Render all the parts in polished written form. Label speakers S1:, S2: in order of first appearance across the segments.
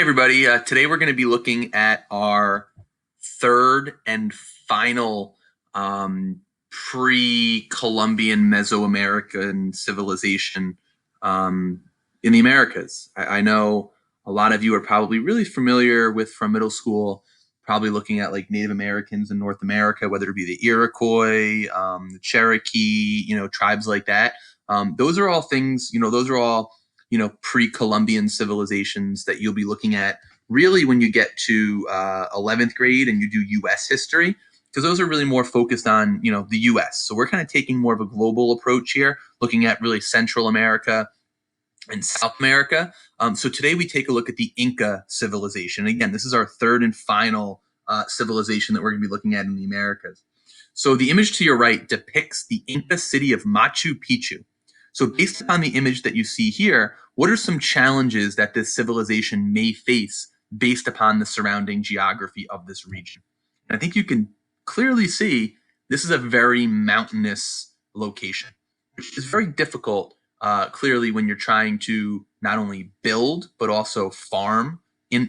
S1: everybody. Today we're going to be looking at our third and final pre-Columbian Mesoamerican civilization in the Americas. I know a lot of you are probably really familiar with from middle school, probably looking at like Native Americans in North America, whether it be the Iroquois, the Cherokee, tribes like that. Those are all things, those are all pre-Columbian civilizations that you'll be looking at really when you get to 11th grade and you do U.S. history, because those are really more focused on, the U.S. So we're kind of taking more of a global approach here, looking at really Central America and South America. So today we take a look at the Inca civilization. Again, this is our third and final civilization that we're going to be looking at in the Americas. So the image to your right depicts the Inca city of Machu Picchu. So based upon the image that you see here, what are some challenges that this civilization may face based upon the surrounding geography of this region? And I think you can clearly see this is a very mountainous location, which is very difficult, clearly, when you're trying to not only build, but also farm.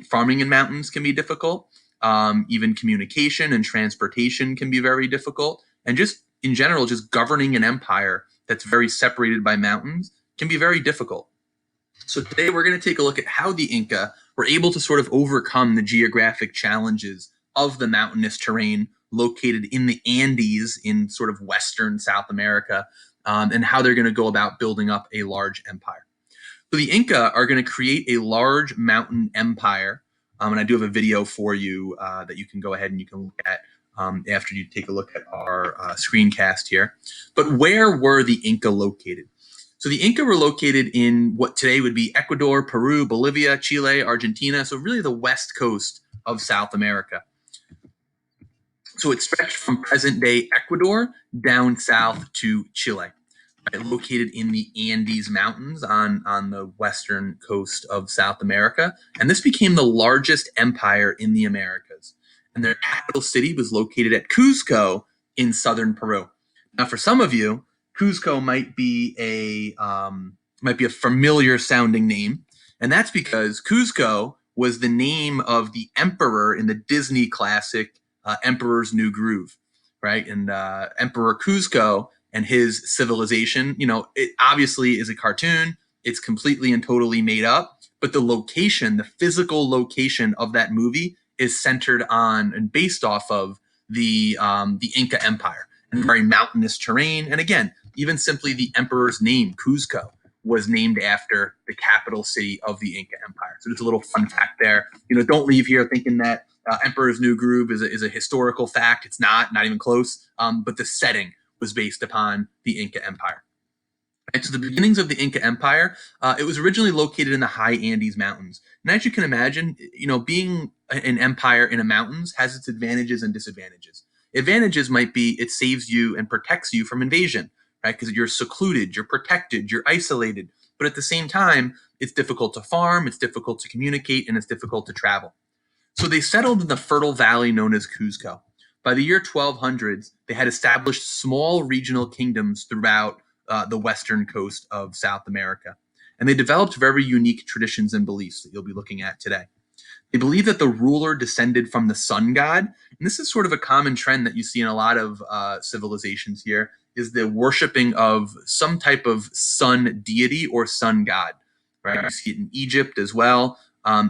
S1: Farming in mountains can be difficult. Even communication and transportation can be very difficult. And just in general, just governing an empire that's very separated by mountains can be very difficult. So today we're going to take a look at how the Inca were able to sort of overcome the geographic challenges of the mountainous terrain located in the Andes in sort of Western South America, and how they're going to go about building up a large empire. So the Inca are going to create a large mountain empire, and I do have a video for you that you can go ahead and you can look at after you take a look at our screencast here. But where were the Inca located? So the Inca were located in what today would be Ecuador, Peru, Bolivia, Chile, Argentina, so really the west coast of South America. So it stretched from present-day Ecuador down south to Chile, right, located in the Andes Mountains on the western coast of South America. And this became the largest empire in the Americas. And their capital city was located at Cuzco in southern Peru. Now, for some of you, Cuzco might be a familiar sounding name, and that's because Cuzco was the name of the emperor in the Disney classic Emperor's New Groove, right? And Emperor Cuzco and his civilization, it obviously is a cartoon. It's completely and totally made up, but the location, the physical location of that movie is centered on and based off of the Inca Empire and very mountainous terrain. And again, even simply the emperor's name, Cuzco, was named after the capital city of the Inca Empire. So just a little fun fact there. Don't leave here thinking that Emperor's New Groove is a historical fact. It's not even close. But the setting was based upon the Inca Empire. And so the beginnings of the Inca Empire, it was originally located in the high Andes Mountains. And as you can imagine, being an empire in the mountains has its advantages and disadvantages. Advantages might be it saves you and protects you from invasion, right? Because you're secluded, you're protected, you're isolated. But at the same time, it's difficult to farm, it's difficult to communicate, and it's difficult to travel. So they settled in the fertile valley known as Cuzco. By the year 1200s, they had established small regional kingdoms throughout the western coast of South America. And they developed very unique traditions and beliefs that you'll be looking at today. They believe that the ruler descended from the sun god. And this is sort of a common trend that you see in a lot of civilizations here, is the worshiping of some type of sun deity or sun god. Right? You see it in Egypt as well.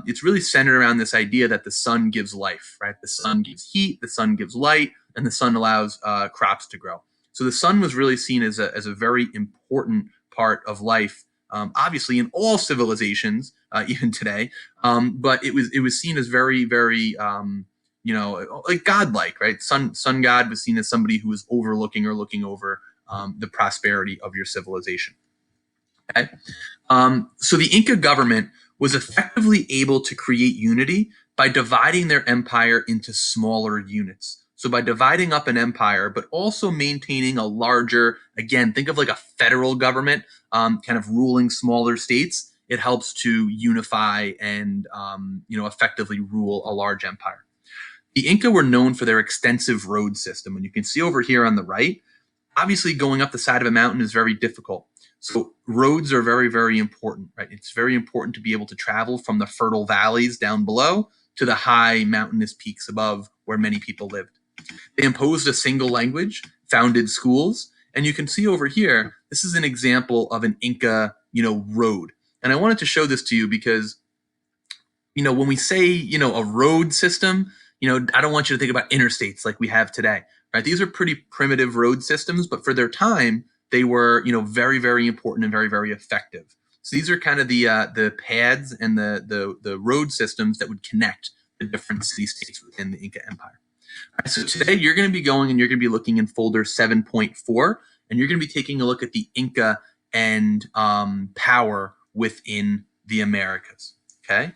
S1: It's really centered around this idea that the sun gives life, right? The sun gives heat, the sun gives light, and the sun allows crops to grow. So the sun was really seen as a very important part of life, obviously in all civilizations, even today. But it was seen as very, very, like godlike, right? Sun god was seen as somebody who was overlooking or looking over the prosperity of your civilization. Okay, so the Inca government was effectively able to create unity by dividing their empire into smaller units. So by dividing up an empire, but also maintaining a larger, again, think of like a federal government kind of ruling smaller states, it helps to unify and effectively rule a large empire. The Inca were known for their extensive road system. And you can see over here on the right, obviously going up the side of a mountain is very difficult. So roads are very, very important, right? It's very important to be able to travel from the fertile valleys down below to the high mountainous peaks above where many people lived. They imposed a single language, founded schools, and you can see over here, this is an example of an Inca, road. And I wanted to show this to you because, when we say, a road system, I don't want you to think about interstates like we have today, right? These are pretty primitive road systems, but for their time, they were, very, very important and very, very effective. So these are kind of the pads and the road systems that would connect the different city states within the Inca Empire. Right, so today you're going to be going and you're going to be looking in folder 7.4, and you're going to be taking a look at the Inca and power within the Americas. Okay.